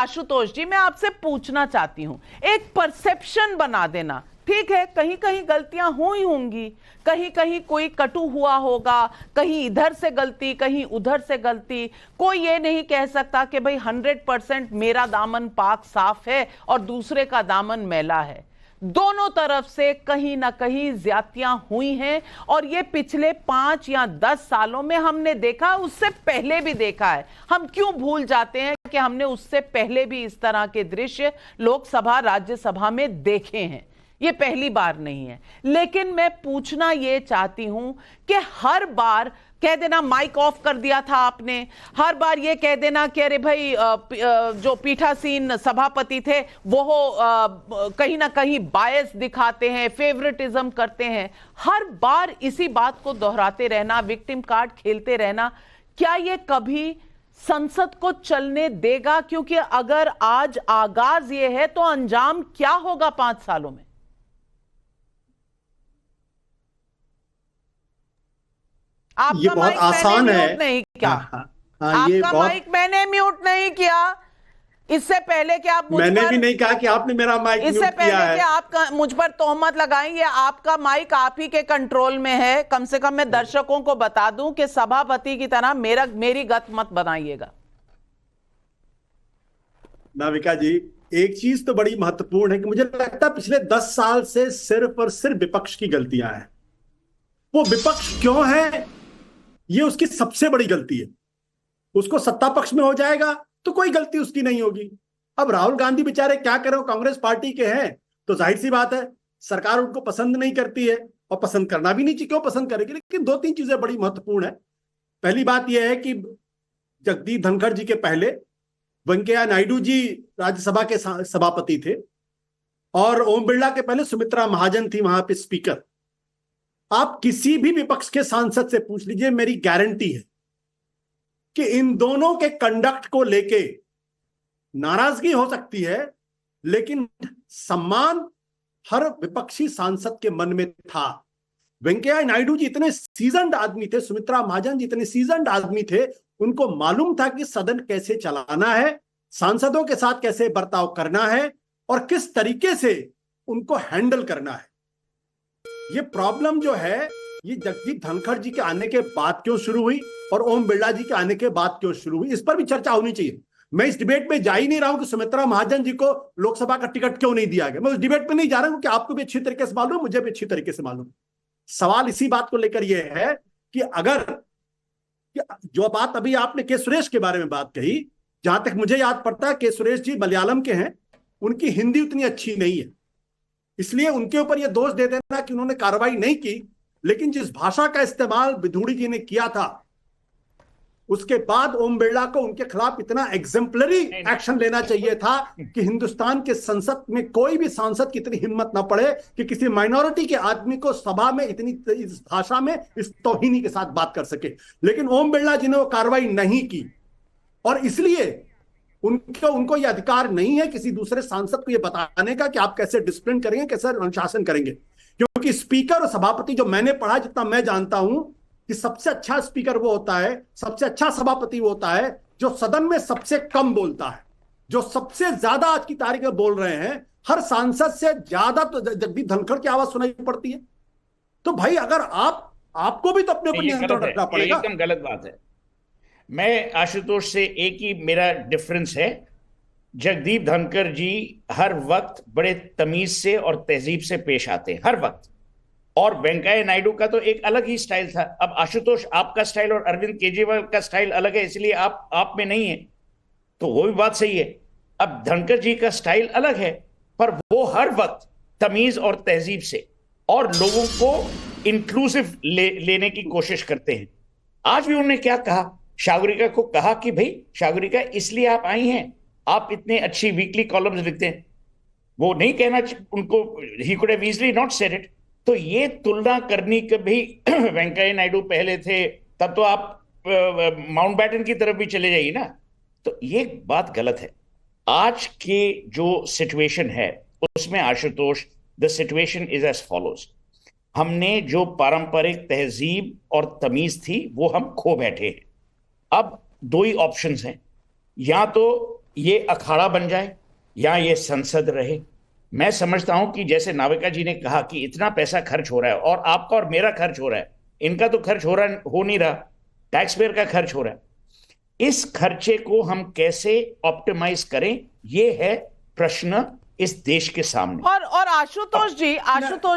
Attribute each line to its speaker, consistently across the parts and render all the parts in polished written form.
Speaker 1: आशुतोष जी, मैं आपसे पूछना चाहती हूं, एक परसेप्शन बना देना, ठीक है, कहीं कहीं गलतियां हुई होंगी, कहीं कहीं कोई कटु हुआ होगा, कहीं इधर से गलती, कहीं उधर से गलती, कोई ये नहीं कह सकता कि भाई 100% मेरा दामन पाक साफ है और दूसरे का दामन मैला है। दोनों तरफ से कहीं ना कहीं ज्यादतियां हुई हैं और ये पिछले 5 या 10 सालों में हमने देखा, उससे पहले भी देखा है। हम क्यों भूल जाते हैं कि हमने उससे पहले भी इस तरह के दृश्य लोकसभा राज्यसभा में देखे हैं, ये पहली बार नहीं है। लेकिन मैं पूछना ये चाहती हूं कि हर बार कह देना माइक ऑफ कर दिया था आपने, हर बार ये कह देना कि अरे भाई जो पीठासीन सभापति थे वो कहीं ना कहीं बायस दिखाते हैं, फेवरेटिज्म करते हैं, हर बार इसी बात को दोहराते रहना, विक्टिम कार्ड खेलते रहना, क्या ये कभी संसद को चलने देगा? क्योंकि अगर आज आगाज ये है तो अंजाम क्या होगा 5 सालों में?
Speaker 2: ये
Speaker 1: आपका
Speaker 2: बहुत
Speaker 1: माइक
Speaker 2: आसान
Speaker 1: मैंने
Speaker 2: है।
Speaker 1: म्यूट नहीं किया।
Speaker 2: ये
Speaker 1: आपका
Speaker 2: बहुत,
Speaker 1: माइक मैंने म्यूट नहीं किया। इससे पहले कि आप मुझ
Speaker 2: मैंने
Speaker 1: पर,
Speaker 2: भी नहीं कहा कि आपने मेरा माइक
Speaker 1: इससे
Speaker 2: म्यूट किया
Speaker 1: पहले
Speaker 2: है।
Speaker 1: कि आप मुझ पर तोहमत लगाएंगे, आपका माइक आप ही के कंट्रोल में है। कम से कम मैं दर्शकों को बता दूं कि सभापति की तरह मेरी गत मत बनाइएगा।
Speaker 2: नाविका जी, एक चीज तो बड़ी महत्वपूर्ण है कि मुझे लगता है पिछले 10 साल से सिर्फ और सिर्फ विपक्ष की गलतियां हैं। वो विपक्ष क्यों है, ये उसकी सबसे बड़ी गलती है। उसको सत्ता पक्ष में हो जाएगा तो कोई गलती उसकी नहीं होगी। अब राहुल गांधी बेचारे क्या करें, वो कांग्रेस पार्टी के हैं तो जाहिर सी बात है सरकार उनको पसंद नहीं करती है, और पसंद करना भी नहीं चाहिए, क्यों पसंद करेगी। लेकिन 2-3 चीजें बड़ी महत्वपूर्ण है। पहली बात यह है कि जगदीप धनखड़ जी के पहले वेंकैया नायडू जी राज्यसभा के सभापति थे, और ओम बिरला के पहले सुमित्रा महाजन थी वहां पे स्पीकर। आप किसी भी विपक्ष के सांसद से पूछ लीजिए, मेरी गारंटी है कि इन दोनों के कंडक्ट को लेके नाराजगी हो सकती है, लेकिन सम्मान हर विपक्षी सांसद के मन में था। वेंकैया नायडू जी इतने सीजन्ड आदमी थे, सुमित्रा महाजन जी इतने सीजन्ड आदमी थे, उनको मालूम था कि सदन कैसे चलाना है, सांसदों के साथ कैसे बर्ताव करना है और किस तरीके से उनको हैंडल करना है। ये प्रॉब्लम जो है ये जगदीप धनखड़ जी के आने के बाद क्यों शुरू हुई और ओम बिरला जी के आने के बाद क्यों शुरू हुई, इस पर भी चर्चा होनी चाहिए। मैं इस डिबेट में जा ही नहीं रहा हूं कि सुमित्रा महाजन जी को लोकसभा का टिकट क्यों नहीं दिया गया। मैं उस डिबेट में नहीं जा रहा हूं कि आपको भी अच्छी तरीके से मालूम, मुझे भी अच्छी तरीके से मालूम। सवाल इसी बात को लेकर यह है कि अगर जो बात अभी आपने के सुरेश के बारे में बात कही, जहां तक मुझे याद पड़ता है के सुरेश जी मलयालम के हैं, उनकी हिंदी उतनी अच्छी नहीं है, इसलिए उनके ऊपर यह दोष दे देना कि उन्होंने कार्रवाई नहीं की। लेकिन जिस भाषा का इस्तेमाल विधूड़ी जी ने किया था, उसके बाद ओम बिरला को उनके खिलाफ इतना एग्जेम्पलरी एक्शन लेना चाहिए था कि हिंदुस्तान के संसद में कोई भी सांसद की इतनी हिम्मत ना पड़े कि किसी माइनॉरिटी के आदमी को सभा में इतनी इस भाषा में इस तौहीनी के साथ बात कर सके। लेकिन ओम बिरला जी ने वो कार्रवाई नहीं की, और इसलिए उनको यह अधिकार नहीं है किसी दूसरे सांसद को यह बताने का कि आप कैसे डिसिप्लिन करेंगे, कैसे अनुशासन करेंगे। क्योंकि स्पीकर और सभापति, जो मैंने पढ़ा, जितना मैं जानता हूं, कि सबसे अच्छा स्पीकर वो होता है, सबसे अच्छा सभापति वो होता है जो सदन में सबसे कम बोलता है, जो सबसे ज्यादा आज की तारीख में बोल रहे हैं। हर सांसद से ज्यादा तो जगदीप धनखड़ की आवाज सुनाई पड़ती है। तो भाई अगर आपको भी तो अपने ऊपर नियंत्रण रखना पड़ेगा।
Speaker 3: एकदम गलत बात है। मैं आशुतोष से एक ही मेरा डिफरेंस है, जगदीप धनखड़ जी हर वक्त बड़े तमीज से और तहजीब से पेश आते हैं, हर वक्त। और वेंकैया नायडू का तो एक अलग ही स्टाइल था। अब आशुतोष, आपका स्टाइल और अरविंद केजरीवाल का स्टाइल अलग है, इसलिए आप में नहीं है, तो वो भी बात सही है। अब धनखड़ जी का स्टाइल अलग है, पर वो हर वक्त तमीज और तहजीब से और लोगों को इंक्लूसिव लेने की कोशिश करते हैं। आज भी उन्होंने क्या कहा, सागरिका को कहा कि भाई सागरिका, इसलिए आप आई हैं, आप इतने अच्छी वीकली कॉलम्स लिखते हैं। वो नहीं कहना उनको, he could have easily not said it. तो ये तुलना करनी कि भाई वेंकैया नायडू पहले थे, तब तो आप माउंटबैटन की तरफ भी चले जाइए ना, तो ये बात गलत है। आज के जो सिचुएशन है उसमें Ashutosh, the situation is as follows. हमने जो पारंपरिक तहजीब और तमीज थी वो हम खो बैठे हैं। अब दो ही ऑप्शंस हैं, या तो ये अखाड़ा बन जाए या ये संसद रहे। मैं समझता हूं कि जैसे नाविका जी ने कहा कि इतना पैसा खर्च हो रहा है और आपका और मेरा खर्च हो रहा है, इनका तो खर्च हो नहीं रहा, टैक्स पेयर का खर्च हो रहा है। इस खर्चे को हम कैसे ऑप्टिमाइज करें, ये है प्रश्न इस देश के सामने।
Speaker 1: और आशुतोष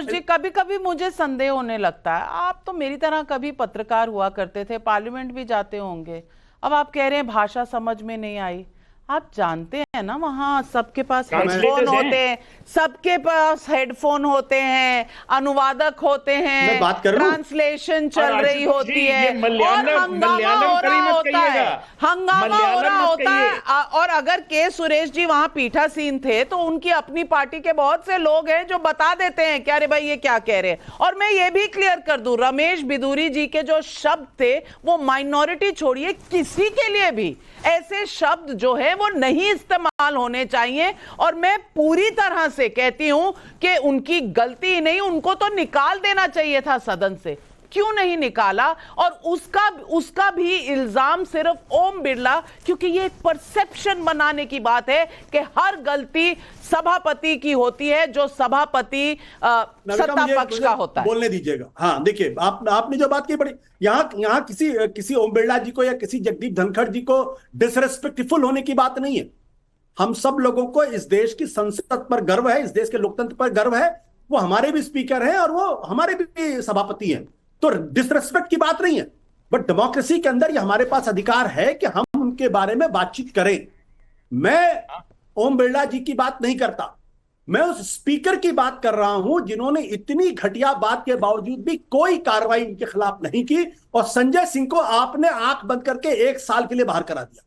Speaker 1: जी कभी कभी मुझे संदेह होने लगता है, आप तो मेरी तरह कभी पत्रकार हुआ करते थे, पार्लियामेंट भी जाते होंगे, अब आप कह रहे हैं भाषा समझ में नहीं आई। आप जानते हैं ना वहां सबके पास हेडफोन होते हैं, सबके पास हेडफोन होते हैं, अनुवादक होते हैं, ट्रांसलेशन चल रही होती है और हंगामा हो रहा होता है। और अगर के सुरेश जी वहां पीठासीन थे तो उनकी अपनी पार्टी के बहुत से लोग हैं जो बता देते हैं कि अरे भाई ये क्या कह रहे हैं। और मैं ये भी क्लियर कर दूं, रमेश बिधूरी जी के जो शब्द थे वो माइनॉरिटी छोड़िए, किसी के लिए भी ऐसे शब्द जो है वो नहीं इस्तेमाल होने चाहिए। और मैं पूरी तरह से कहती हूं कि उनकी गलती नहीं, उनको तो निकाल देना चाहिए था सदन से, क्यों नहीं निकाला। और उसका भी इल्जाम सिर्फ ओम बिरला, क्योंकि ये परसेप्शन बनाने की बात है कि हर गलती सभापति की होती है, जो सभापति सत्ता पक्ष का होता है।
Speaker 2: बोलने दीजिएगा। हाँ देखिए, आपने जो बात की बड़ी, यहाँ किसी ओम बिरला जी को या किसी जगदीप धनखड़ जी को डिसरेस्पेक्टफुल होने की बात नहीं है। हम सब लोगों को इस देश की संसद पर गर्व है, इस देश के लोकतंत्र पर गर्व है। वो हमारे भी स्पीकर हैं और वो हमारे भी सभापति हैं, तो डिसरेस्पेक्ट की बात नहीं है। बट डेमोक्रेसी के अंदर ये हमारे पास अधिकार है कि हम उनके बारे में बातचीत करें। मैं ओम बिरला जी की बात नहीं करता, मैं उस स्पीकर की बात कर रहा हूं जिन्होंने इतनी घटिया बात के बावजूद भी कोई कार्रवाई उनके खिलाफ नहीं की। और संजय सिंह को आपने आंख बंद करके 1 साल के लिए बाहर करा दिया।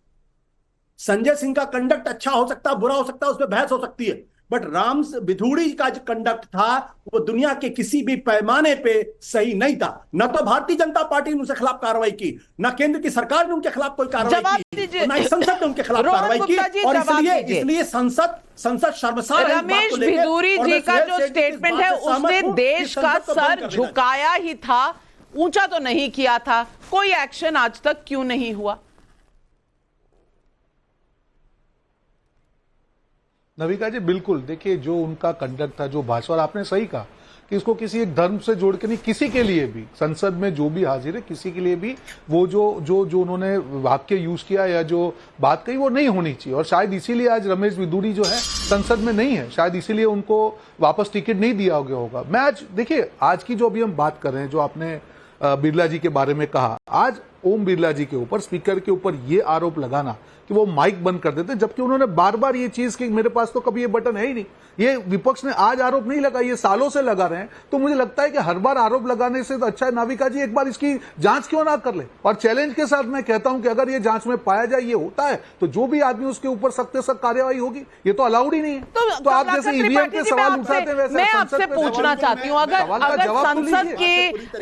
Speaker 2: संजय सिंह का कंडक्ट अच्छा हो सकता, बुरा हो सकता, उसमें बहस हो सकती है, बट राम बिधूड़ी का जो कंडक्ट था वो दुनिया के किसी भी पैमाने पे सही नहीं था। न तो भारतीय जनता पार्टी ने उनके खिलाफ कार्रवाई की, न केंद्र की सरकार ने उनके खिलाफ कोई कार्रवाई की, न ही संसद ने उनके खिलाफ कार्रवाई की। और इसलिए संसद शर्मसार है।
Speaker 1: रमेश बिधूरी जी का जो स्टेटमेंट है उसने देश का सर झुकाया ही था, ऊंचा तो नहीं किया था। कोई एक्शन आज तक क्यों नहीं हुआ?
Speaker 4: नविका जी बिल्कुल, देखिए जो उनका कंडक्ट था, जो भाषा, और आपने सही कहा कि इसको किसी एक धर्म से जोड़ के नहीं, किसी के लिए भी संसद में जो भी हाजिर है किसी के लिए भी वो जो उन्होंने वाक्य यूज किया या जो बात कही वो नहीं होनी चाहिए। और शायद इसीलिए आज रमेश बिधूरी जो है संसद में नहीं है, शायद इसीलिए उनको वापस टिकट नहीं दिया गया होगा। मैं आज देखिए, आज की जो अभी हम बात कर रहे हैं, जो आपने बिरला जी के बारे में कहा, आज ओम बिरला जी के ऊपर, स्पीकर के ऊपर ये आरोप लगाना कि वो माइक बंद कर देते, जबकि उन्होंने बार बार ये चीज कि मेरे पास तो कभी ये बटन है ही नहीं, ये विपक्ष ने आज आरोप नहीं लगा, ये सालों से लगा रहे हैं। तो मुझे लगता है कि हर बार आरोप लगाने से तो अच्छा है नाविका जी एक बार इसकी जांच क्यों ना कर ले। और चैलेंज के साथ मैं कहता हूं कि अगर ये जांच में पाया जाए ये होता है तो जो भी आदमी उसके ऊपर सख्त से सख्त कार्रवाई होगी। ये तो अलाउड ही नहीं है।
Speaker 1: तो
Speaker 4: आप जैसे ईवीएम के सवाल उठाते हैं वैसे
Speaker 1: मैं आपसे पूछना चाहती हूँ, अगर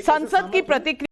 Speaker 1: संसद की प्रतिक्रिया